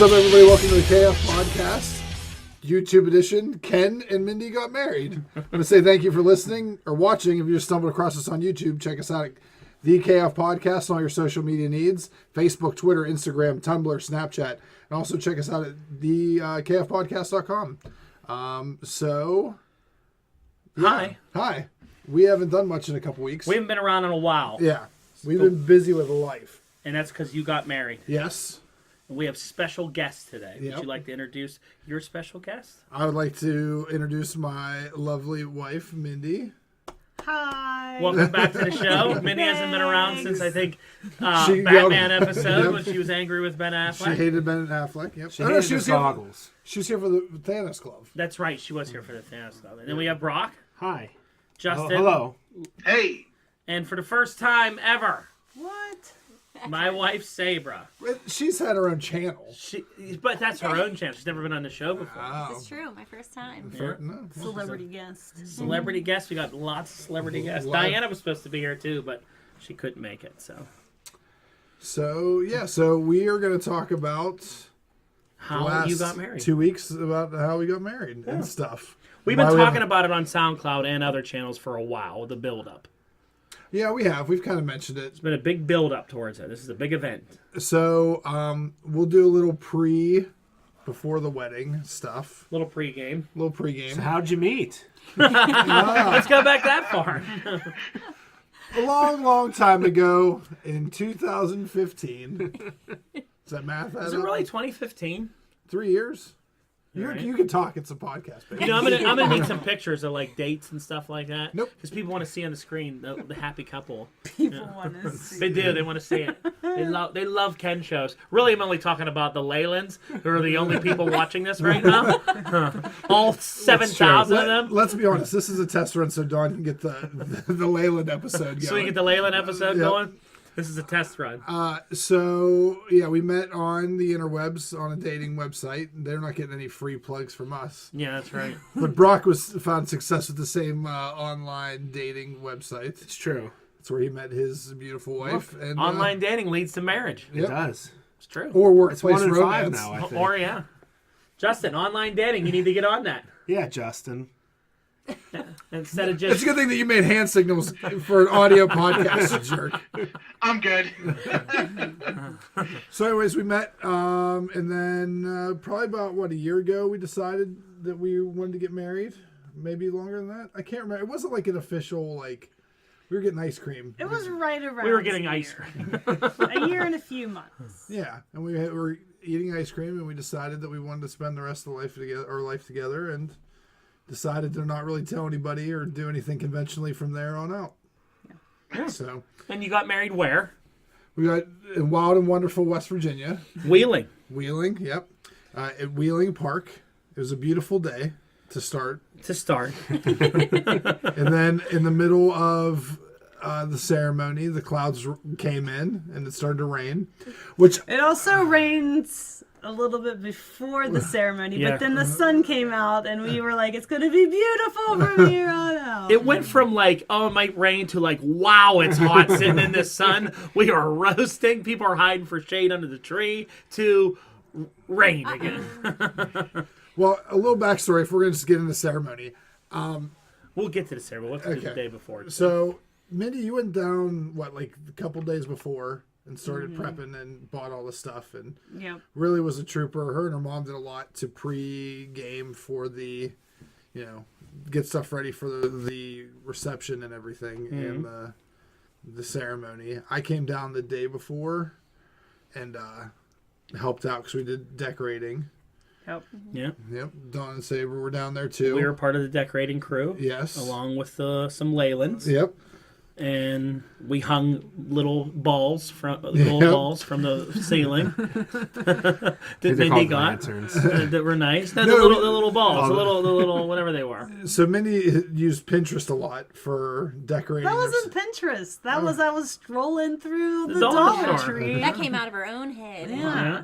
What's up, everybody? Welcome to the KF Podcast, YouTube edition. Ken and Mindy got married. I want to say thank you for listening or watching. If you just stumbled across us on YouTube, check us out at the KF Podcast on all your social media needs. Facebook, Twitter, Instagram, Tumblr, Snapchat. And also check us out at the kfpodcast.com. Hi. We haven't done much in a couple weeks. We haven't been around in a while. Yeah. We've been busy with life. And that's because you got married. Yes. We have special guests today. Yep. Would you like to introduce your special guest? I would like to introduce my lovely wife, Mindy. Hi. Welcome back to the show. Mindy hasn't been around since, I think, She Batman yelled- episode Yep. when she was angry with Ben Affleck. She hated Ben Affleck. Yep. She hated his goggles. She was here for the Thanos Club. That's right. She was here for the Thanos Club. And then we have Brock, Hi. Justin, Hello. Hey, and for the first time ever, What? my wife, Sabra. She's had her own channel. But that's her own channel. She's never been on the show before. It's true, my first time. No. Celebrity guest. Celebrity guests. We got lots of celebrity guests. Lot. Diana was supposed to be here too, but she couldn't make it. So we are going to talk about How last you got married. 2 weeks about how we got married and stuff. We've been Why we talking haven't- about it on SoundCloud and other channels for a while, the build-up. Yeah, we have. We've kind of mentioned it. It's been a big build-up towards it. This is a big event. So we'll do a little before the wedding stuff. Little pregame. A little pregame. So how'd you meet? Let's go back that far. A long time ago in 2015. Is that math? Is it really 2015? 3 years? Right. You can talk. It's a podcast, baby. You know, I'm gonna need some pictures of like dates and stuff like that. Nope. Because people want to see on the screen the happy couple. People want to see. They do. They want to see it. They love Ken shows. Really, I'm only talking about the Leylands, who are the only people watching this right now. All 7,000 of them. Let's be honest. This is a test run, so Dawn can get the Leyland episode going. So we get the Leyland episode Yep. going. This is a test run. We met on the interwebs on a dating website. They're not getting any free plugs from us. Yeah, that's right. But Brock found success with the same online dating website. It's true. That's where he met his beautiful wife. And Online dating leads to marriage. Yep. It does. It's true. It's or workplace 1 in 5 romance. now, I think. Or yeah. Justin, online dating. You need to get on that. Yeah, Justin. Instead of It's just a good thing that you made hand signals for an audio podcast, you jerk. I'm good. So, anyways, we met, and then probably about a year ago, we decided that we wanted to get married. Maybe longer than that. I can't remember. It wasn't like an official we were getting ice cream. It was right around. we were getting a ice year. cream. A year and a few months. Yeah, and we were eating ice cream, and we decided that we wanted to spend the rest of our life together, and decided to not really tell anybody or do anything conventionally from there on out. Yeah. So And you got married where? we got in wild and wonderful West Virginia, Wheeling. Wheeling. Yep, at Wheeling Park. It was a beautiful day to start, and then in the middle of the ceremony, the clouds came in and it started to rain, which It also rains a little bit before the ceremony, Yeah. but then the sun came out and we were like, it's going to be beautiful from here on out. It went from it might rain to wow, it's hot sitting in the sun. We are roasting. People are hiding for shade under the tree to rain again. well, a little backstory. If we're going to just get into the ceremony, We'll get to the ceremony. Let's do the Okay. day before. so Mindy, you went down a couple days before and started prepping and bought all the stuff and Yep. really was a trooper. Her and her mom did a lot to pre-game for the, get stuff ready for the reception and everything and the ceremony. I came down the day before and helped out because we did decorating. Yep. Yeah. Yep, Dawn and Saber were down there too. We were part of the decorating crew. Yes. Along with some Leylands. Yep. And we hung little balls from gold Yep. balls from the ceiling. that They're Mindy called got lanterns. that were nice. No, No, the little balls, the little whatever they were. So Mindy used Pinterest a lot for decorating. That her- wasn't Pinterest. That was I was strolling through the dollar Dollar store. Tree. That came out of her own head. Yeah. Yeah,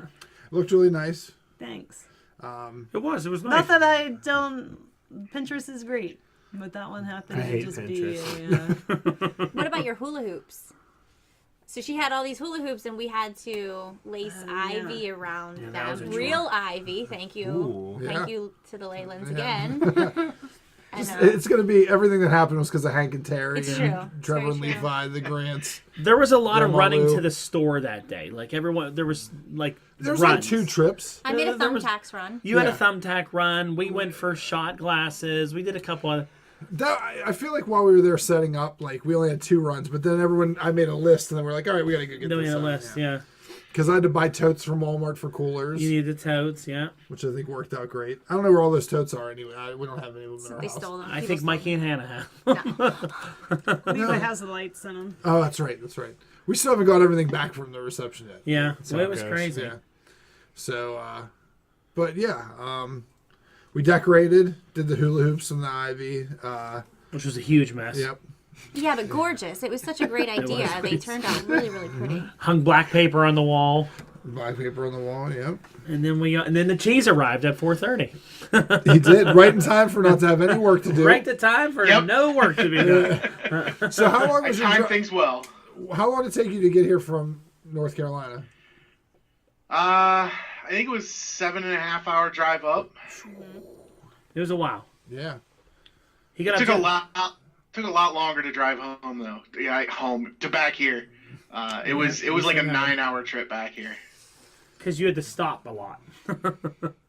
Looked really nice. Thanks. it was nice. Not that I don't. Pinterest is great, but that one happened I to hate just Pinterest. be a. What about your hula hoops? So she had all these hula hoops, and we had to lace ivy around that was them. a chore. Real ivy. Thank you. Ooh. Yeah. Thank you to the Leylands Yeah. again. And, It's going to be everything that happened was because of Hank and Terry It's and true. It's Trevor very and true. Levi, the Grants. There was a lot of Grandma running Lou. to the store that day. Like everyone, there was like There was like runs. 2 trips. I made a There was- thumbtacks run. You had a Yeah. thumbtack run. We went for shot glasses. We did a couple of. I feel like while we were there setting up, like we only had 2 runs, but then I made a list, and then we're like, all right, we got to go get Then we this had a out. list. Yeah. Because I had to buy totes from Walmart for coolers, You needed totes. Yeah. which I think worked out great. I don't know where all those totes are anyway. We don't have any of them in our They house. stole them. I People think stole Mikey and Hannah have. Levi has the lights in them. Oh, that's right. That's right. We still haven't got everything back from the reception yet. Yeah. That's Well, how it it was goes. crazy. Yeah. So, but yeah, we decorated, did the hula hoops and the ivy. Which was a huge mess. Yep. Yeah, but gorgeous. It was such a great idea. was They great. turned out really, really pretty. Hung black paper on the wall, Black paper on the wall. Yep. and then the cheese arrived at 4:30. He did right in time for not to have any work to do. Right the time for Yep. no work to be done. So how long I was your timed things well. How long did it take you to get here from North Carolina? I think it was 7.5 hour drive up. It was a while. Yeah. He got up Took to- a lot longer to drive home though. Yeah, home to back here. It was like a 9-hour trip back here. because you had to stop a lot.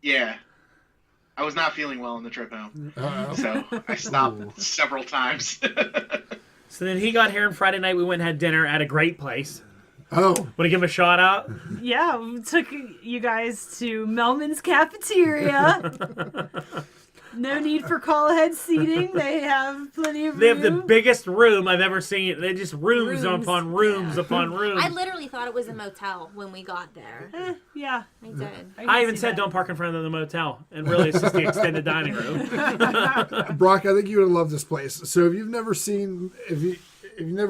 Yeah. I was not feeling well on the trip home, Uh-oh. so I stopped several times. So then he got here on Friday night. We went and had dinner at a great place. Oh, Want to give him a shout out? Yeah, we took you guys to Melman's Cafeteria. No need for call ahead seating. They have plenty of room. They have the biggest room I've ever seen. They just rooms Rooms. upon rooms upon rooms. I literally thought it was a motel when we got there. Yeah. I did. can I even see said that. don't park in front of the motel, and really it's just the extended dining room. Brock, I think you would love this place. So if you've never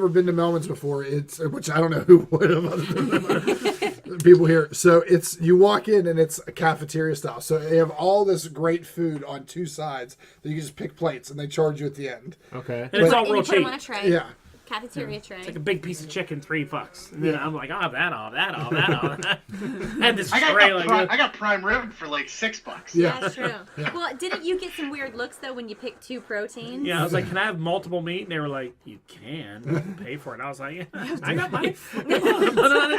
been to Melman's before, which I don't know who would have other than the people here. So you walk in and it's a cafeteria style. So they have all this great food on 2 sides that you can just pick plates and they charge you at the end. Okay. And it's all And you real put them cheap. on a tray. Yeah. Cafeteria tray. Like a big piece of chicken, $3. And then I'm like, I'll have that, I'll have that, I'll have that. And this I tray got like I got prime rib for like $6. Yeah. That's true. Well, didn't you get some weird looks though when you picked 2 proteins? Yeah, I was like, can I have multiple meat? And they were like, you can. You can pay for it. I was like, yeah, I got mine. Put it on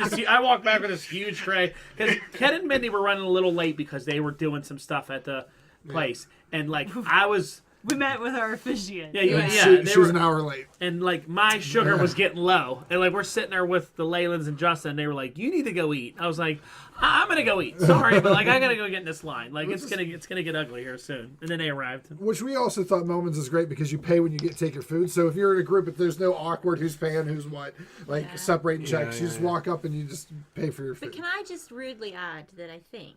a tray. I walked back with this huge tray. Because Ken and Mindy were running a little late because they were doing some stuff at the place. And like, I was... We met with our officiant. Yeah, yeah, She they was were, an hour late. and like my sugar was getting low, and like we're sitting there with the Leylands and Justin. And they were like, "You need to go eat." I was like, "I'm gonna go eat. Sorry, but like I gotta go get in this line. Like it's gonna get ugly here soon." And then they arrived. Which we also thought Melman's is great because you pay when you take your food. So if you're in a group, if there's no awkward who's paying who's what, separating checks, you just walk up and you just pay for your food. But can I just rudely add that I think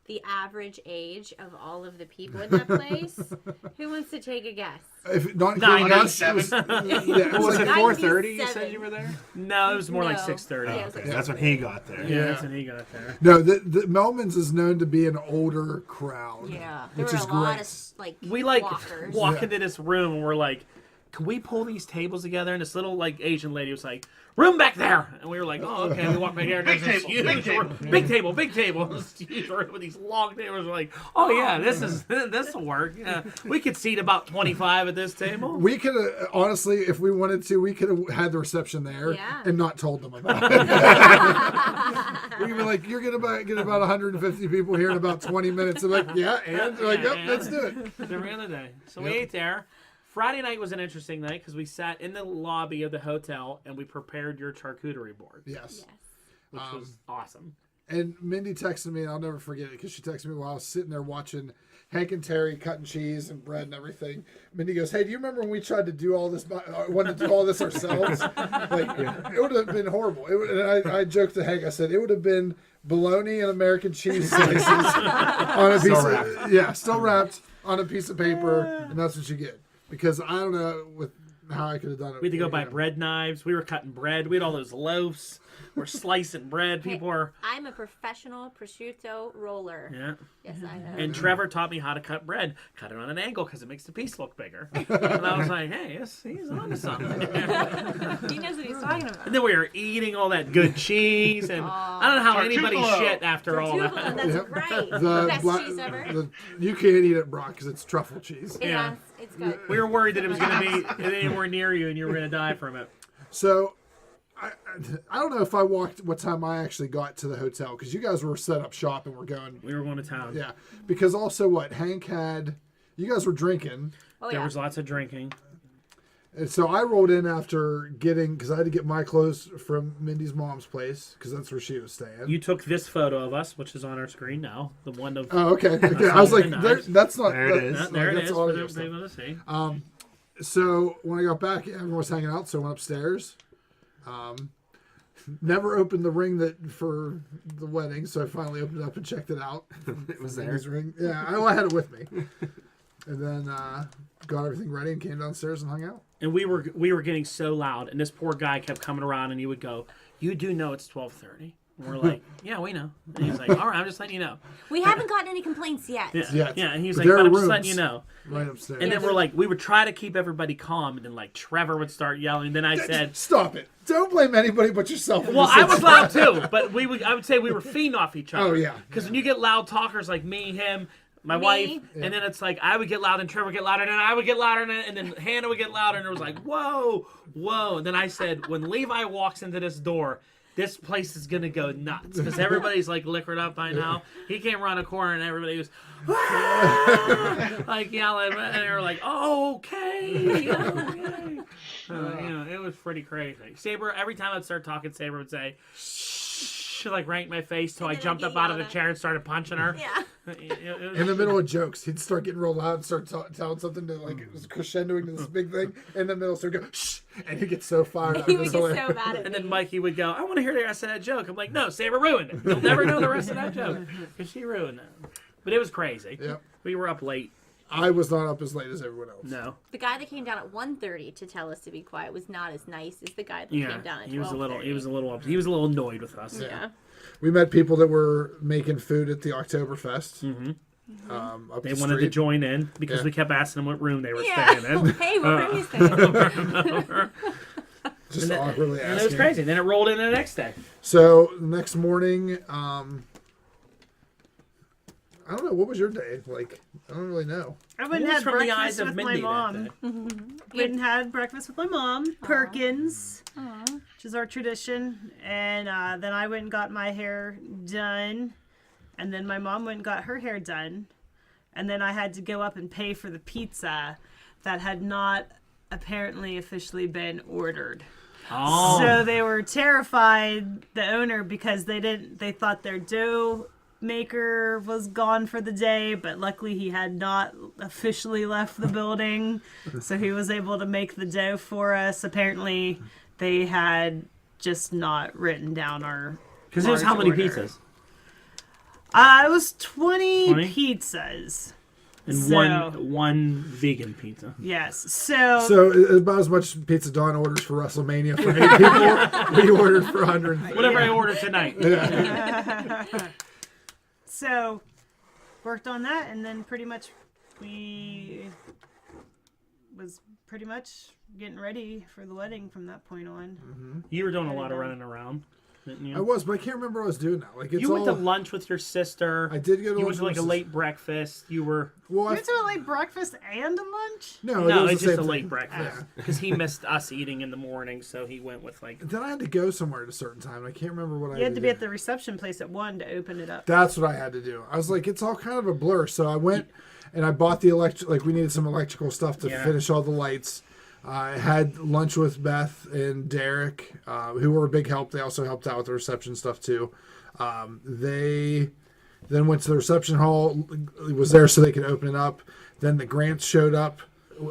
the average age of all of the people in that place, who wants to take a guess? If not Nine, including us, it 97. was, yeah, it was Was it like, 4:30 you 97. said you were there? No, it was more like No. 6:30. Yeah, it was like Okay, that's when he got there. Yeah, that's when he got there. no, the Melman's is known to be an older crowd. Yeah, there which were is a lot great. of like We like walkers. walk Yeah. into this room and we're like, "Can we pull these tables together?" And this little like Asian lady was like, "Room back there," and we were like, "Oh, okay." And we walked back there. And Big there's this table, big huge table. room- big table, this huge room with these long tables. We're like, "Oh yeah, this will work. Yeah, we could seat about 25 at this table." We could have, honestly, if we wanted to, we could have had the reception there Yeah. and not told them about it. We could be like, you're going to get about 150 people here in about 20 minutes. They're like, yeah, and? They're like, yep, let's do it. Every other day. So we Yep. ate there. Friday night was an interesting night because we sat in the lobby of the hotel and we prepared your charcuterie board, Yes. which was awesome. And Mindy texted me, and I'll never forget it because she texted me while I was sitting there watching Hank and Terry cutting cheese and bread and everything. Mindy goes, "Hey, do you remember when we tried to do all this? Wanted to do all this ourselves? It would have been horrible." And I joked to Hank. I said it would have been bologna and American cheese slices on a piece of still wrapped on a piece of paper, and that's what you get. Because I don't know, with how I could have done it. We had to go buy again. bread knives. We were cutting bread. We had all those loaves. We're slicing bread. People were. I'm a professional prosciutto roller. Yeah. Yes, I am. And Trevor taught me how to cut bread. Cut it on an angle because it makes the piece look bigger. And I was like, hey, he's on to something. He knows what he's talking And about. then we were eating all that good cheese. And I don't know how anybody Tartufolo. shit after all Tartufolo, that. that's Yep. right. The Best black, cheese ever. you can't eat it, Brock, because it's truffle cheese. Yeah. It's good. We were worried that it was going to be anywhere near you and you were going to die from it. So, I don't know if I walked what time I actually got to the hotel, because you guys were set up shop and we're going. We were going to town. Yeah, because also what Hank had, you guys were drinking, Oh, There yeah. was lots of drinking. and so I rolled in after getting, because I had to get my clothes from Mindy's mom's place, because that's where she was staying. You took this photo of us, which is on our screen now. The one of. Oh, okay. I was like, Nice. that's not. There it is. that's there it that's is. all For your the stuff. people to see. So when I got back, everyone was hanging out, so I went upstairs. Never opened the ring that for the wedding, so I finally opened it up and checked it out. It was there. Mindy's ring. Yeah, I had it with me. And then got everything ready and came downstairs and hung out. And we were getting so loud, and this poor guy kept coming around, and he would go, "You do know it's 12:30." And we're like, "Yeah, we know." And he's like, "All right, I'm just letting you know." We haven't gotten any complaints yet. Yeah, Yeah. yeah. And he's But like, there "But are I'm just letting rooms. you know." Right upstairs. And then we're like, we would try to keep everybody calm, and then like Trevor would start yelling. Then I said, Stop it. Don't blame anybody but yourself. "Well, I was loud too," but I would say we were feeding off each other. Oh, yeah. Because when you get loud talkers like me, him, my Me. wife, and then it's like I would get loud and Trevor would get louder, and then I would get louder, and then Hannah would get louder, and it was like, whoa, whoa. And then I said, when Levi walks into this door, this place is gonna go nuts because everybody's like liquored up by now. He came around a corner and everybody was like yelling, and they were like, "Oh, okay, okay." It was pretty crazy. Saber, every time I'd start talking, Saber would say, "Shh," like right in my face, so I then jumped I'd up get out of the yelled at. chair and started punching her. Yeah. It was- in the middle of jokes, he'd start getting real loud and start telling something to like it was crescendoing to this big thing. In the middle, so he'd go shh, and he'd get so fired up. He It would was get so hilarious. mad at And me. then Mikey would go, "I want to hear the rest of that joke." I'm like, "No, Saber ruined it. You'll never know the rest of that joke because she ruined it." But it was crazy. Yep. We were up late. I was not up as late as everyone else. No. The guy that came down at 1:30 to tell us to be quiet was not as nice as the guy that Yeah. came down at 12:30. He was a little annoyed with us. Yeah. We met people that were making food at the Oktoberfest. Mm-hmm. Up They the wanted to street. join in because Yeah. we kept asking them what room they were Yeah. staying in. Hey, what room you staying? Just awkwardly And it was asking. crazy. Then it rolled in the next day. So the next morning, I don't know. What was your day like? I don't really know. I went and It was had from the eyes breakfast of with my Mindy that mom. day. Went and had breakfast with my mom, Perkins, which is our tradition. And then I went and got my hair done. And then my mom went and got her hair done. And then I had to go up and pay for the pizza that had not apparently officially been ordered. Oh. So they were terrified, the owner, because they thought their dough maker was gone for the day, but luckily he had not officially left the building, so he was able to make the dough for us. Apparently they had just not written down our Because it was how many order. pizzas? It was 20 20? pizzas. And So- one vegan pizza. Yes. So So about as much pizza Don orders for WrestleMania for 8 people. We ordered for 100. Whatever I ordered tonight. So, worked on that, and then pretty much we was pretty much getting ready for the wedding from that point on. You were doing a lot of running around, didn't you? I was, but I can't remember what I was doing now. Like it's You went to all. lunch with your sister. I did go to You lunch went to like a with- late breakfast. You were Well, You I, went to a late breakfast and a lunch? no, no, it it's was the just a same late thing. breakfast because he missed us eating in the morning, so he went with like. Then I had to go somewhere at a certain time. I can't remember what I You had to be do. at the reception place at 1 to open it up. That's what I had to do. I was like, it's all kind of a blur. So I went and I bought the like we needed some electrical stuff to Yeah. finish all the lights. I had lunch with Beth and Derek, who were a big help. They also helped out with the reception stuff too. They then went to the reception hall. It was there so they could open it up. Then the Grants showed up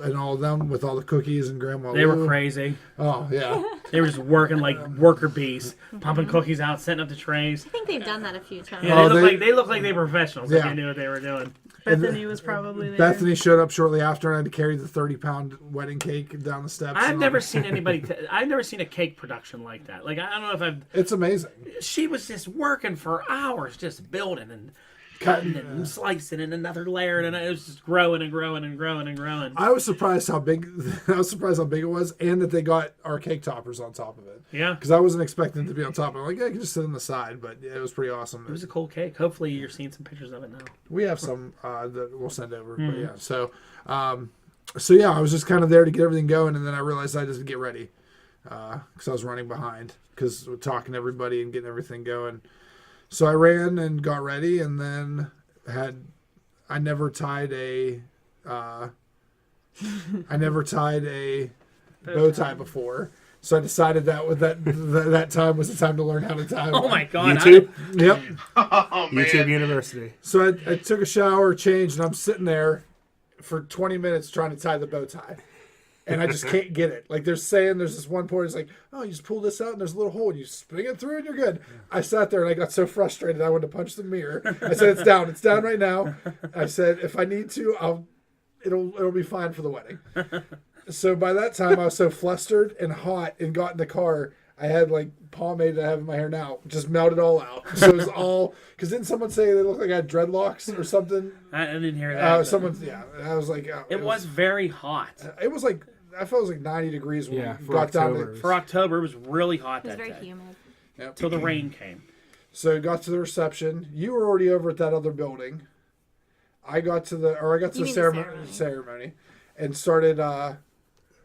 and all of them with all the cookies and Grandma They were Lou. crazy. Oh yeah. They were just working like worker bees, pumping cookies out, setting up the trays. I think they've done that a few times. Yeah, Oh, they look like they were professionals. Like Yeah. they knew what they were doing. Bethany was probably there. Bethany showed up shortly after, and I had to carry the 30-pound wedding cake down the steps. I've never seen anybody. I've never seen a cake production like that. Like I don't know if I've. It's amazing. She was just working for hours, just building and cutting and slicing and another layer, and it was just growing and growing and growing and growing. I was surprised how big. I was surprised how big it was, and that they got our cake toppers on top of it. Yeah, because I wasn't expecting it to be on top. I'm like, yeah, I can just sit on the side, but yeah, it was pretty awesome. It was a cool cake. Hopefully, you're seeing some pictures of it now. We have some that we'll send over. But yeah, so yeah, I was just kind of there to get everything going, and then I realized I just get ready because I was running behind because we're talking to everybody and getting everything going. So I ran and got ready, and then I never tied a bow tie before. So I decided that time was the time to learn how to tie. Oh my God! YouTube? Yep. Oh man. YouTube University. So I took a shower, changed, and I'm sitting there for 20 minutes trying to tie the bow tie. And I just can't get it. Like there's this one point, it's like, oh, you just pull this out and there's a little hole and you spring it through and you're good. I sat there and I got so frustrated I wanted to punch the mirror. I said, it's down right now. I said, if I need to, it'll be fine for the wedding. So by that time I was so flustered and hot and got in the car, I had like pomade that I have in my hair now, just melted all out. So it was all, because didn't someone say they looked like I had dreadlocks or something? I didn't hear that. I was like, it was very hot. It was like, I felt it was like 90 degrees when we got down to... For October, it was really hot It was that very day. humid. Yep. Till the rain came. So got to the reception. You were already over at that other building. I got to the ceremony and started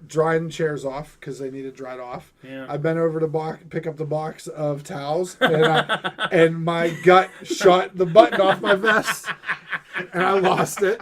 drying chairs off because they needed dried off. Yeah. I bent over to pick up the box of towels, and my gut shot the button off my vest, and I lost it.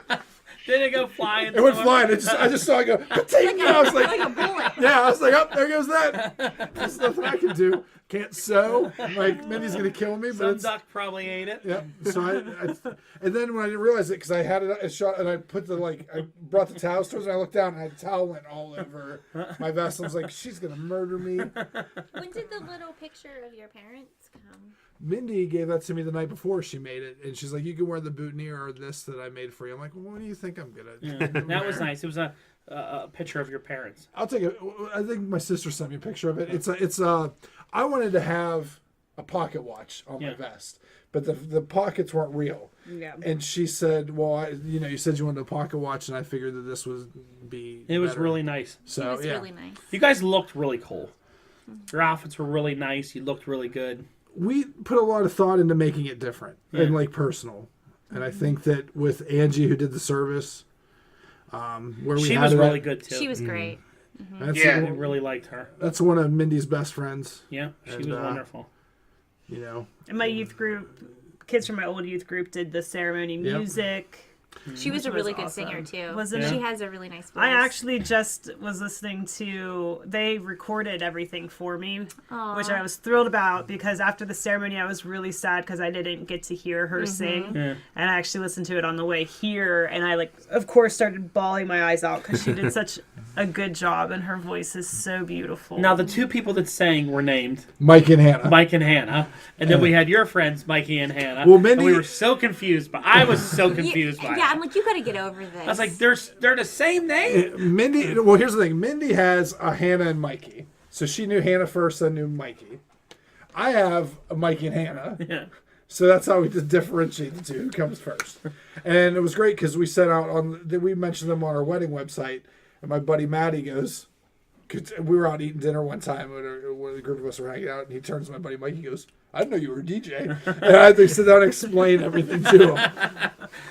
Did it go flying? It went flying. I just saw it go. And I was like, Like a bullet. yeah, I was like, oh, there goes that. There's nothing I can do. Can't sew. Like Mindy's gonna kill me. But Some it's, duck probably ate it. yeah. So and then when I didn't realize it, because I had it shot, and I put I brought the towels towards her, and I looked down, and I had towel went all over my vest. I was like, she's gonna murder me. When did the little picture of your parents come? Mindy gave that to me the night before she made it, and she's like, you can wear the boutonniere or this that I made for you. I'm like, well, what do you think I'm gonna do? That was nice. It was a picture of your parents. I'll take it. I think my sister sent me a picture of it. It's I wanted to have a pocket watch on my vest, but the pockets weren't real. Yeah. And she said, well, you said you wanted a pocket watch, and I figured that this would be It was better. really nice. So It was yeah. really nice. You guys looked really cool. Your outfits were really nice. You looked really good. We put a lot of thought into making it different and like personal. And I think that with Angie, who did the service, where we She had was it really at, good too. She was great. That's Yeah. I really liked her. that's one of Mindy's best friends. Yeah, she And, was wonderful. And my youth group, kids from my old youth group did the ceremony music. She was a Which really was good awesome. singer too. Wasn't She it? has a really nice voice. I actually just was listening to, they recorded everything for me, Aw. which I was thrilled about because after the ceremony I was really sad because I didn't get to hear her sing. Yeah. And I actually listened to it on the way here and I of course started bawling my eyes out because she did such a good job and her voice is so beautiful. Now the two people that sang were named Mike and Hannah. Mike and Hannah, and then we had your friends Mikey and Hannah. Well, Mindy- and we were so confused, but I was so confused by it. Yeah, I'm like, you gotta get over this. I was like, they're the same name. Mindy, well, here's the thing. Mindy has a Hannah and Mikey. So she knew Hannah first, then knew Mikey. I have a Mikey and Hannah. Yeah. So that's how we just differentiate the two. Who comes first? And it was great because we set out we mentioned them on our wedding website. And my buddy Matty goes, 'cause we were out eating dinner one time when a group of us were hanging out, and he turns to my buddy Mikey and goes, I didn't know you were a DJ. And I had to sit down and explain everything to him.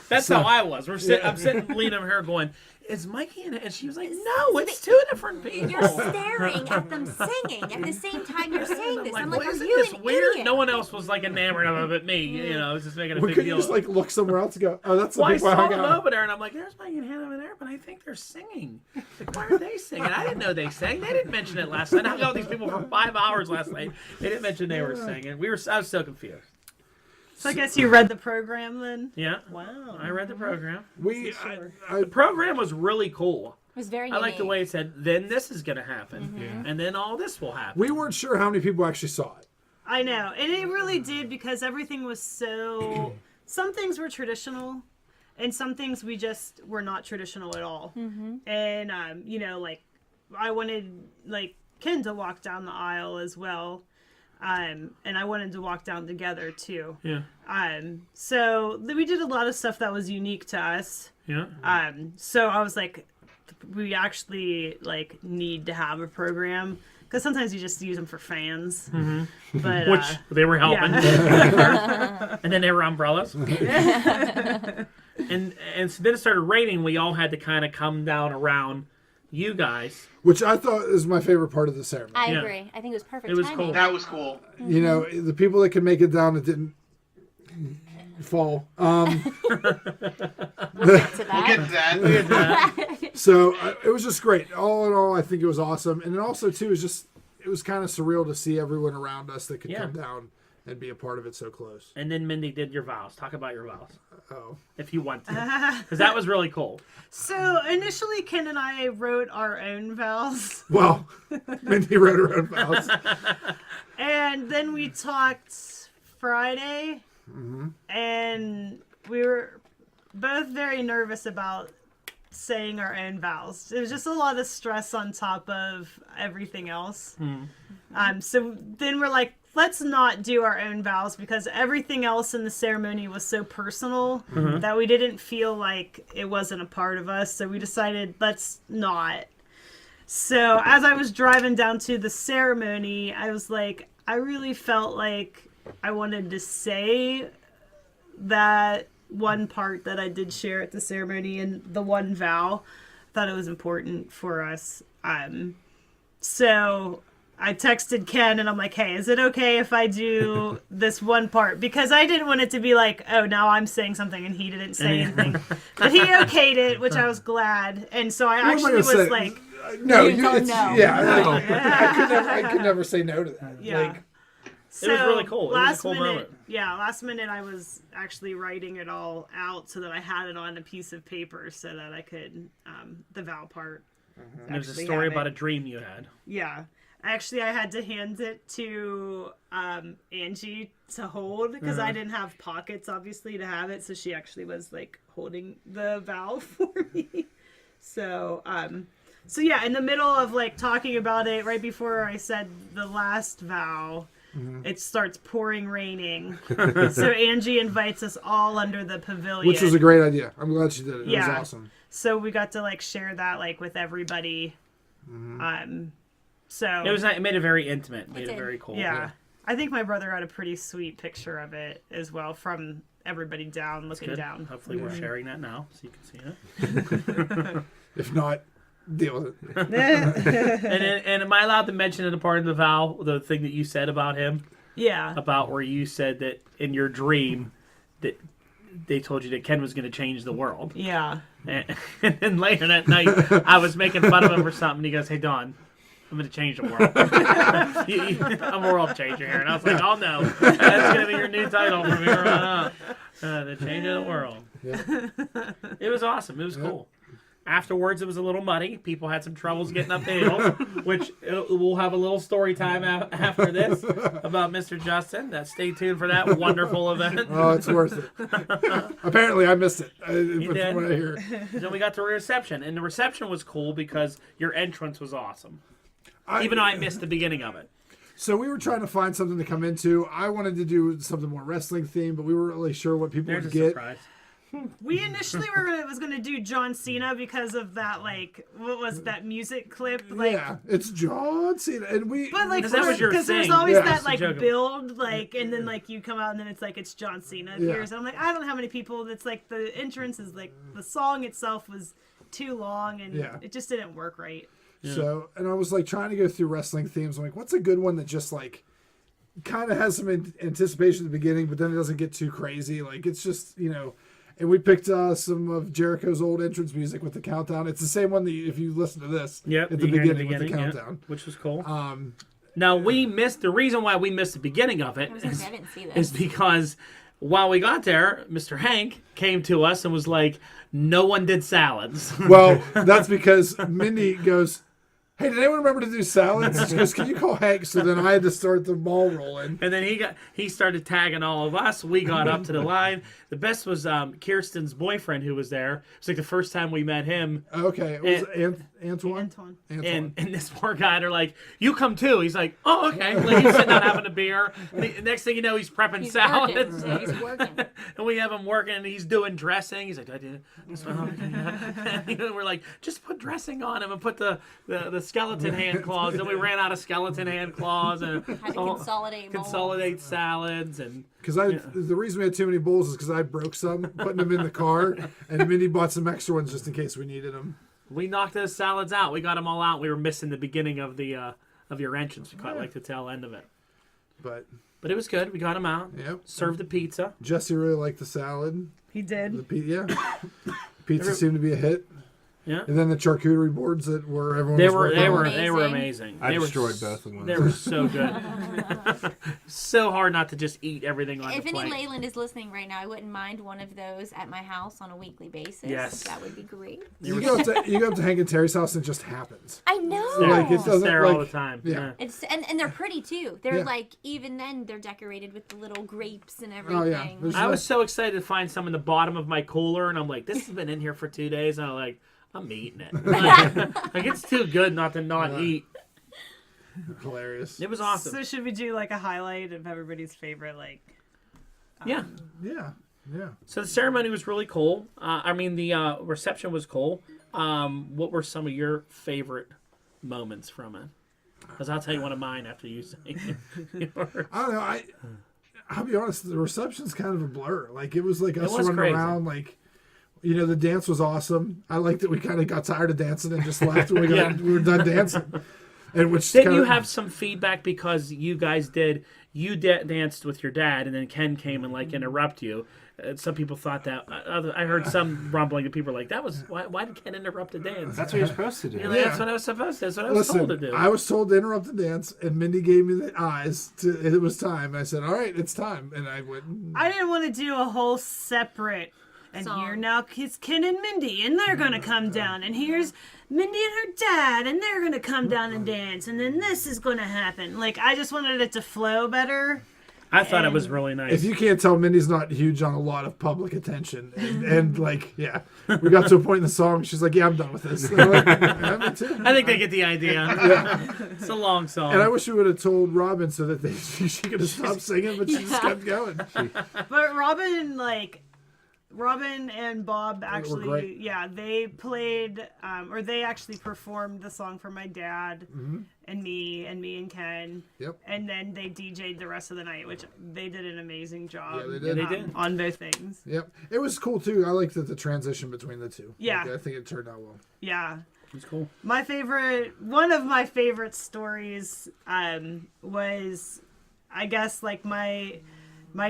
That's how I was. I'm sitting leaning over here going, is Mikey in it? And she was like, no, it's two different people. you're staring at them singing at the same time you're saying this. I'm like, well, are isn't you this an weird? idiot? No one else was like enamored of it but me. You know, it was just making a Well, big couldn't you deal. just look somewhere else and go, oh, that's the Well, I people I saw hung them out. over there, and I'm like, there's Mike and Hannah over there, but I think they're singing. Like, why are they singing? I didn't know they sang. They didn't mention it last night. I hung out with these people for 5 hours last night. They didn't mention they were singing. I was so confused. So I guess you read the program then? Yeah. Wow. I read the program. I The program was really cool. It was very I like the unique. way it said, then this is going to happen, and then all this will happen. we weren't sure how many people actually saw it. I know. And it really did because everything was so... Some things were traditional and some things we just were not traditional at all. And like I wanted like Ken to walk down the aisle as well. And I wanted to walk down together too. Yeah. So we did a lot of stuff that was unique to us. Yeah. So I was like, we actually like need to have a program because sometimes you just use them for fans. But Which they were helping. Yeah. And then they were umbrellas. and so then it started raining. We all had to kind of come down around you guys. Which I thought is my favorite part of the ceremony. I Yeah. agree. I think it was perfect It was timing. cool. That was cool. You know, the people that could make it down that didn't fall. To We'll get to that. So it was just great. All in all, I think it was awesome. And then also, too, it was kind of surreal to see everyone around us that could Yeah. come down and be a part of it so close. And then Mindy did your vows. Talk about your vows. Oh. If you want to. Because that was really cool. So initially, Ken and I wrote our own vows, Well, Mindy wrote her own vows. and then we talked Friday, and we were both very nervous about saying our own vows. It was just a lot of stress on top of everything else. So then we're like, let's not do our own vows because everything else in the ceremony was so personal that we didn't feel like it wasn't a part of us. So we decided, let's not. So as I was driving down to the ceremony, I was like, I really felt like I wanted to say that one part that I did share at the ceremony and the one vow. Thought it was important for us. So I texted Ken and I'm like, hey, is it okay if I do this one part? Because I didn't want it to be like, oh, now I'm saying something and he didn't say anything. But he okayed it, which I was glad. And so I What am I actually gonna was say? like, No, You told it's, no. yeah. Like, I could never say no to that. yeah. Like, So It was really cool. It was a last cool minute, moment. yeah, last minute I was actually writing it all out so that I had it on a piece of paper so that I could, the vow part. And it was a story about a dream you had. Yeah. Actually, I had to hand it to Angie to hold because I didn't have pockets, obviously, to have it. So she actually was like holding the vow for me. So, yeah, in the middle of like talking about it, right before I said the last vow, it starts pouring raining. So Angie invites us all under the pavilion, which was a great idea. I'm glad she did it. It Yeah. was awesome. So we got to like share that like with everybody. So It made it very intimate. Made it did. very cool. yeah. I think my brother got a pretty sweet picture of it as well from everybody down looking Good. down. Hopefully we're sharing that now so you can see it. If not, deal with it. And am I allowed to mention in a part of the vow the thing that you said about him? Yeah. About where you said that in your dream that they told you that Ken was going to change the world. Yeah. And then later that night, I was making fun of him for something. He goes, "Hey, Don, I'm going to change the world. I'm a world changer here." And I was like, "Oh no, that's going to be your new title from here on out. The change of the world." Yeah. It was awesome. It was cool. Afterwards, it was a little muddy. People had some troubles getting up the hills, which we'll have a little story time after this about Mr. Justin. Stay tuned for that wonderful event. Oh, it's worth it. Apparently, I missed it. You did? From what I hear. Then we got to the reception, and the reception was cool because your entrance was awesome. Even though I missed the beginning of it. So we were trying to find something to come into. I wanted to do something more wrestling themed, but we weren't really sure what people There's a would get. surprise. We initially was gonna do John Cena because of that like what was that music clip like Yeah, it's John Cena, and we. but like 'Cause that was your because there's thing. always Yeah. that That's the like joke. build like and then like you come out and then it's like it's John Cena Yeah. appears and I'm like I don't know how many people that's like the entrance is like the song itself was too long and Yeah. it just didn't work right. So, and I was like trying to go through wrestling themes. I'm like, what's a good one that just like kind of has some anticipation at the beginning, but then it doesn't get too crazy. Like it's just, you know, and we picked some of Jericho's old entrance music with the countdown. It's the same one that if you listen to this Yep, at the you hear beginning with the yeah, countdown. which was cool. Now, we missed the reason why we missed the beginning of it I was gonna say, I didn't see is this. because while we got there, Mr. Hank came to us and was like, "No one did salads." Well, that's because Mindy goes, Hey, did anyone remember to do salads? She goes, can you call Hank? So then I had to start the ball rolling. And then he started tagging all of us. We got up to the line. The best was Kirsten's boyfriend who was there. It was like the first time we met him. Okay, it was Antoine. And this poor guy, they're like, you come too. He's like, oh, okay. Like, he's sitting out having a beer. The next thing you know, he's prepping salads. Working. He's working. And we have him working, and he's doing dressing. He's like, I did. And we're like, just put dressing on him and put the skeleton hand claws. Then we ran out of skeleton hand claws and Had to consolidate salads and. Because the reason we had too many bowls is because I broke some, putting them in the car, and Mindy bought some extra ones just in case we needed them. We knocked those salads out. We got them all out. We were missing the beginning of the of your entrance. We quite like the tail end of it. But it was good. We got them out. Yep. Served the pizza. Jesse really liked the salad. He did. Pizza seemed to be a hit. Yeah. And then the charcuterie boards that were everyone. They was were amazing. I They destroyed both of them. They were so good. So hard not to just eat everything on If the any plate. Leyland is listening right now, I wouldn't mind one of those at my house on a weekly basis. Yes. That would be great. You go up to Hank and Terry's house and it just happens. I know. Like it It's doesn't there like, all the time. yeah. It's and they're pretty too. They're Yeah. like even then they're decorated with the little grapes and Oh, yeah. everything. There's I was so excited to find some in the bottom of my cooler, and I'm like, this has been in here for 2 days, and I'm like, I'm eating it. Like it's too good not to not eat. Hilarious. It was awesome. So should we do like a highlight of everybody's favorite like? Yeah. Yeah. Yeah. So the ceremony was really cool. The reception was cool. What were some of your favorite moments from it? Because I'll tell you one of mine after you say yours. I don't know. I'll be honest. The reception's kind of a blur. Like it was like us was running crazy. around. Like the dance was awesome. I liked that we kind of got tired of dancing and just left when we were done dancing. And which Didn't you have some feedback because you guys danced with your dad, and then Ken came and like interrupt you? Some people thought that. I heard some rumbling of people were like, "That was why did Ken interrupt the dance?" That's what you're supposed to do. You're like, That's what I was supposed to. That's what I was Listen, told to do. I was told to interrupt the dance, and Mindy gave me the eyes. It was time. I said, "All right, it's time," and I went. I didn't want to do a whole separate. And Song. here now it's Ken and Mindy, and they're gonna come down. And here's Mindy and her dad, and they're gonna come down and dance. And then this is gonna happen. Like I just wanted it to flow better. I thought it was really nice. If you can't tell, Mindy's not huge on a lot of public attention, and like, yeah, we got to a point in the song. She's like, "Yeah, I'm done with this." And I'm like, yeah, me too. I think they get the idea. It's a long song. And I wish we would have told Robin so that she could have stopped singing, but she just kept going. But Robin and Bob actually, great. they played, or they actually performed the song for my dad and me and Ken. Yep. And then they DJ'd the rest of the night, which they did an amazing job. Yeah, they did. They did. On both things. Yep. It was cool too. I liked the transition between the two. Yeah. Like, I think it turned out well. Yeah. It's cool. One of my favorite stories was, I guess, like my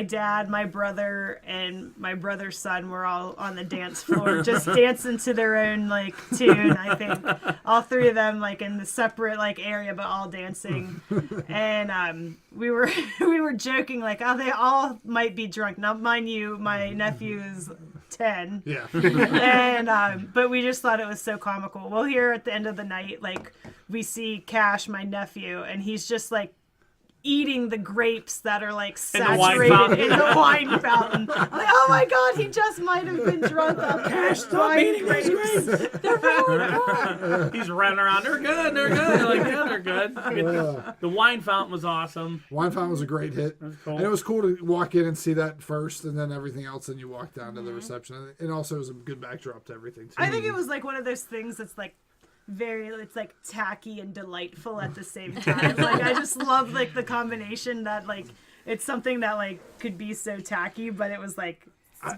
dad, my brother, and my brother's son were all on the dance floor just dancing to their own like tune. I think all three of them like in the separate like area, but all dancing. And we were joking like, oh, they all might be drunk. Now, mind you, my nephew is 10. Yeah. And but we just thought it was so comical. Well, here at the end of the night, like we see Cash, my nephew, and he's just like eating the grapes that are like saturated in the wine fountain. I'm like, oh my god, he just might have been drunk up. Cash, stop eating those grapes. They're really good. He's running around. They're good. They're good. Like, yeah, they're good. The wine fountain was awesome. Wine Fountain was a great hit. That's cool. And it was cool to walk in and see that first, and then everything else, and you walk down to the reception. And also it was a good backdrop to everything too. I think it was like one of those things that's like it's like tacky and delightful at the same time. Like I just love like the combination that like it's something that like could be so tacky, but it was like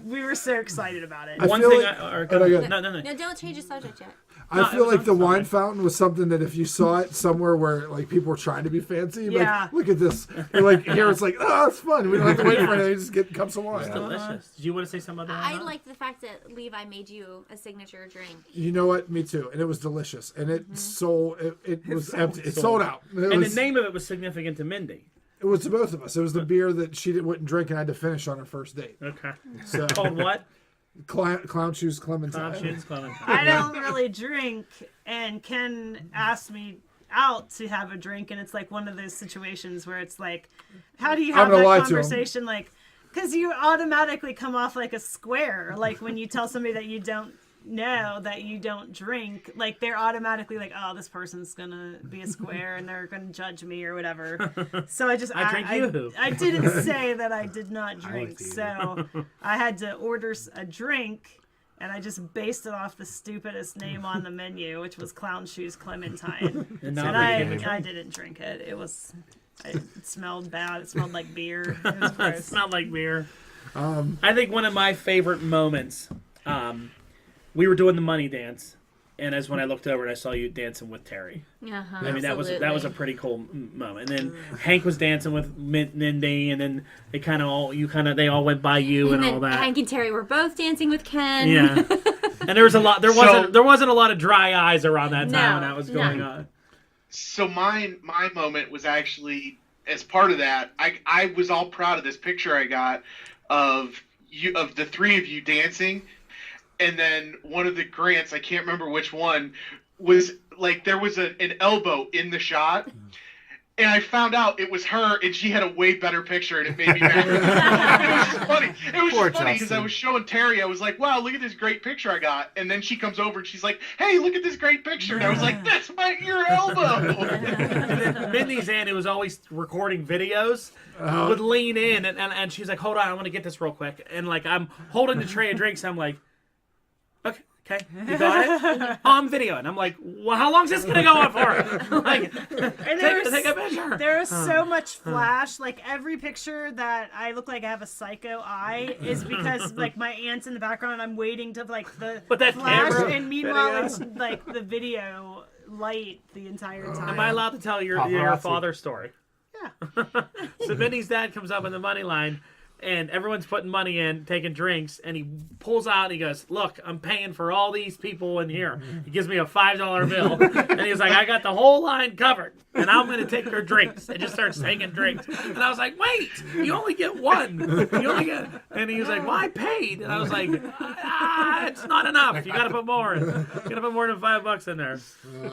we were so excited about it. One feel thing. like- No. No, don't change the subject yet. I feel was like the on wine fountain was something that if you saw it somewhere where like people were trying to be fancy, you'd be Yeah. like, look at this. You're like, here it's like, oh, it's fun. We don't have to wait for anything. Just get cups of wine. Delicious. Did you want to say something about that? I like the fact that Levi made you a signature drink. You know what? Me too. And it was delicious. And it sold. It was empty. It sold out. And the name of it was significant to Mindy. It was to both of us. It was the beer that she wouldn't drink and had to finish on her first date. Okay. So Called what? Clown shoes Clementine. Clown shoes, Clementine. I don't really drink, and Ken asked me out to have a drink, and it's like one of those situations where it's like, how do you have that conversation? Like, because you automatically come off like a square. Like when you tell somebody that you don't know that you don't drink, like they're automatically like, oh, this person's gonna be a square and they're gonna judge me or whatever. So I didn't say that I did not drink, so I had to order a drink, and I just based it off the stupidest name on the menu, which was Clown Shoes Clementine. And I didn't drink it. It smelled bad. It smelled like beer. It was gross. It smelled like beer. I think one of my favorite moments, we were doing the money dance, and as when I looked over and I saw you dancing with Terry. Uh-huh, I mean, that was a pretty cool moment. And then Hank was dancing with Mindy, and then they all went by you and all that. Hank and Terry were both dancing with Ken. Yeah, and there wasn't a lot of dry eyes around that time when that was going on. So my moment was actually, as part of that, I was all proud of this picture I got of the three of you dancing. And then one of the Grants, I can't remember which one, was like there was an elbow in the shot. And I found out it was her, and she had a way better picture, and it made me mad. It was just funny. It was just funny because I was showing Terry. I was like, wow, look at this great picture I got. And then she comes over, and she's like, hey, look at this great picture. And I was like, that's your elbow. And then Mindy's aunt, who was always recording videos, would lean in, and she's like, hold on, I want to get this real quick. And like I'm holding the tray of drinks, I'm like, okay, you got it? Oh, I'm videoing. I'm like, well, how long is this going to go on for? Like, take a picture. There is so much flash. Like, every picture that I look like I have a psycho eye is because, like, my aunt's in the background and I'm waiting to, like, the flash. Camera and meanwhile, it's, like, the video light the entire time. Am I allowed to tell your father's story? Yeah. So Mindy's dad comes up in the money line, and everyone's putting money in, taking drinks, and he pulls out and he goes, look, I'm paying for all these people in here. He gives me a $5 bill, and he's like, I got the whole line covered, and I'm going to take your drinks. And just starts taking drinks. And I was like, wait, you only get one. And he was like, well, I paid. And I was like, it's not enough. You got to put more in. You got to put more than $5 in there.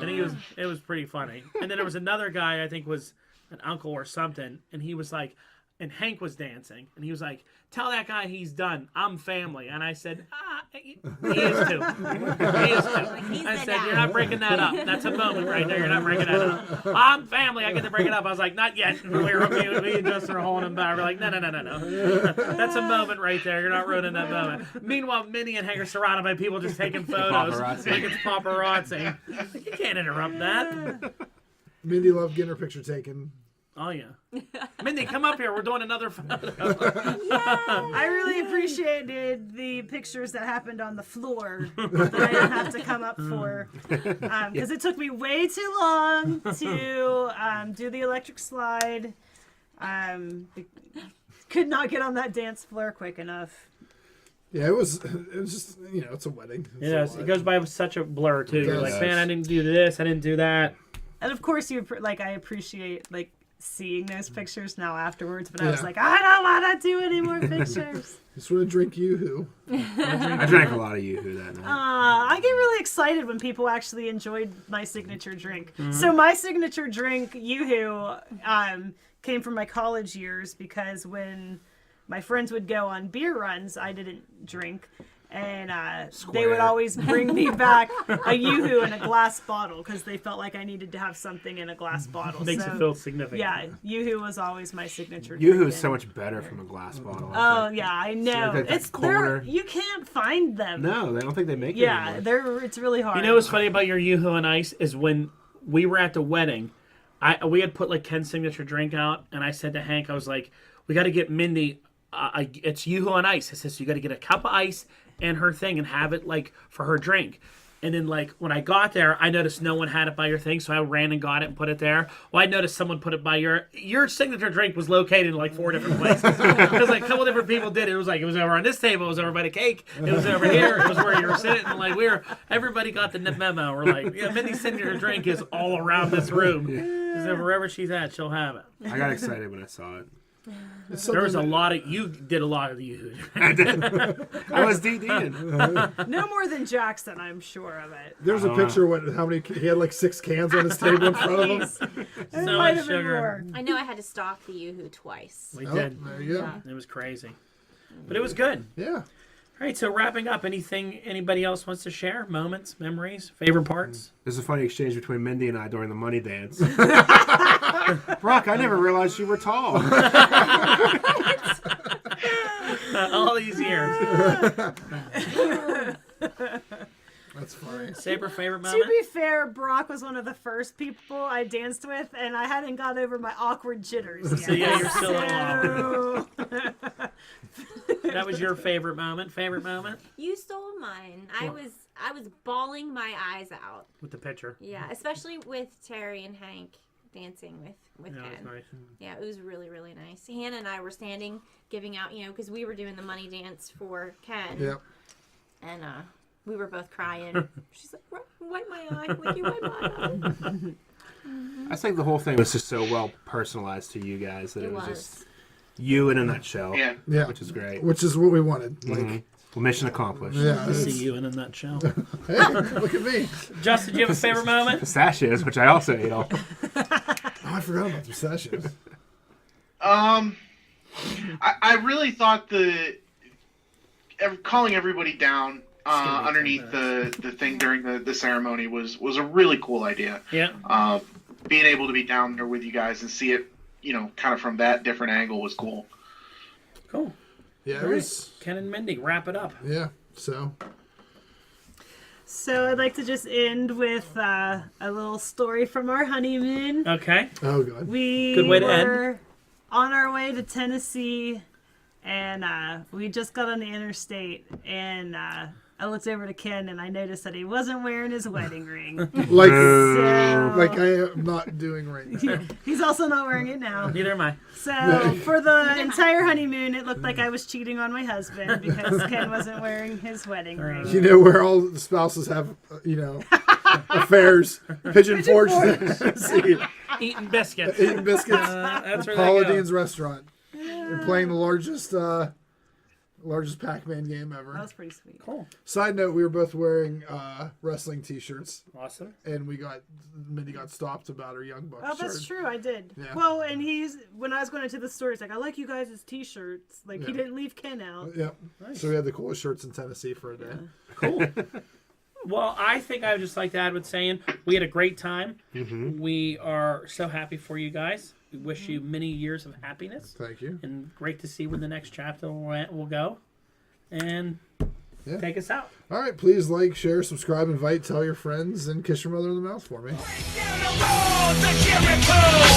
And it was pretty funny. And then there was another guy, I think was an uncle or something, and he was like, and Hank was dancing, and he was like, tell that guy he's done. I'm family. And I said, he is too. He is too. I said, you're not breaking that up. That's a moment right there. You're not breaking that up. I'm family. I get to break it up. I was like, not yet. Me and Justin are holding him back. We're like, no. That's a moment right there. You're not ruining that moment. Meanwhile, Minnie and Hank are surrounded by people just taking photos. Like it's paparazzi. Like, you can't interrupt that. Mindy loved getting her picture taken. Oh, yeah. Mindy, come up here. We're doing another photo. I really appreciated the pictures that happened on the floor that I didn't have to come up for. Because it took me way too long to do the electric slide. Could not get on that dance floor quick enough. Yeah, it was just, it's a wedding. It goes by with such a blur, too. You're like, man, I didn't do this. I didn't do that. And, of course, I appreciate, seeing those pictures now afterwards, but I was like, I don't want to do any more pictures. Just want to drink Yoo-Hoo. I drank a lot of Yoo-Hoo that night. I get really excited when people actually enjoyed my signature drink. Mm-hmm. So my signature drink, Yoo-Hoo, came from my college years because when my friends would go on beer runs, I didn't drink. And they would always bring me back a Yoo-Hoo in a glass bottle because they felt like I needed to have something in a glass bottle. Makes it feel significant. Yeah, Yoo-Hoo was always my signature drink. Yoo-Hoo is so much better from a glass bottle. Yeah, I know. It's you can't find them. No, I don't think they make it anymore. It's really hard. You know what's funny about your Yoo-Hoo on Ice is when we were at the wedding, we had put Ken's signature drink out, and I said to Hank, I was like, we got to get Mindy. It's Yoo-Hoo on Ice. I said, so you got to get a cup of ice and her thing and have it for her drink. And then when I got there, I noticed no one had it by your thing, so I ran and got it and put it there. Well, I noticed someone put it by your signature drink was located in 4 different places. Because a couple different people did it. It was it was over on this table, it was over by the cake, it was over here, it was where you were sitting. And everybody got the memo. We're like, yeah, Mindy's signature drink is all around this room. So wherever she's at, she'll have it. I got excited when I saw it. There was a lot of you did a lot of the yoo-hoo. I did. I was DDing. No more than Jackson, I'm sure of it. There's a picture of how many he had like 6 cans on his table in front of him. It So might much have been sugar. more. I know I had to stop the yoo-hoo twice. We Oh, did. there you go. Yeah. It was crazy, but it was good. Yeah. All right, so wrapping up, anything anybody else wants to share? Moments, memories, favorite parts? There's a funny exchange between Mindy and I during the money dance. Brock, I never realized you were tall. All these years. That's funny. Saber, favorite To moment? be fair, Brock was one of the first people I danced with, and I hadn't got over my awkward jitters yet. So yeah, you're still a little So- That was your favorite moment? Favorite moment? You stole mine. I was bawling my eyes out. With the picture. Yeah, especially with Terry and Hank dancing with Yeah, Ken. that was nice. Yeah, it was really, really nice. Hannah and I were standing, giving out, because we were doing the money dance for Ken. Yep. And we were both crying. She's like, wipe my eye. I'm like, you wipe my eye. I think the whole thing was just so well personalized to you guys that it was just you in a nutshell. Yeah. Yeah. Which is great. Which is what we wanted. Like, Mhm. Well, mission accomplished. yeah. To see it's- you in a nutshell. Hey, look at me. Justin, do you have a favorite moment? Pistachios, which I also ate all. Oh, I forgot about the pistachios. I really thought calling everybody down gonna be underneath 10 the thing during the ceremony was a really cool idea. Yeah. Being able to be down there with you guys and see it, kind of from that different angle was cool. Cool. Yeah, it All right. was. Ken and Mindy, wrap it up. Yeah. So. So I'd like to just end with a little story from our honeymoon. Okay. Oh God. We Good way to end. were on our way to Tennessee, and we just got on the interstate, and I looked over to Ken, and I noticed that he wasn't wearing his wedding ring. Like, So like I am not doing right now. he's also not wearing it now. Neither am I. So for the entire honeymoon, it looked like I was cheating on my husband because Ken wasn't wearing his wedding ring. You know where all the spouses have, affairs. Pigeon Forge. See, Eating biscuits. eating biscuits. That's where they Paula go. Dean's restaurant. And playing the largest Pac-Man game ever. That was pretty sweet. Cool. Side note: we were both wearing wrestling T-shirts, Awesome. and Mindy got stopped about her Young Bucks Oh, that's shirt. true. I did. Yeah. Well, and when I was going into the store, he's like, I like you guys' T-shirts. Like, he Yeah. didn't leave Ken out. Yep. Nice. So we had the coolest shirts in Tennessee for a day. Cool. Well, I think I would just like to add with saying we had a great time. Mm-hmm. We are so happy for you guys. We wish you many years of happiness, Thank you. and great to see where the next chapter will go. And Yeah. take us out. All right, please like, share, subscribe, invite, tell your friends, and kiss your mother in the mouth for me. Down the road to Jericho.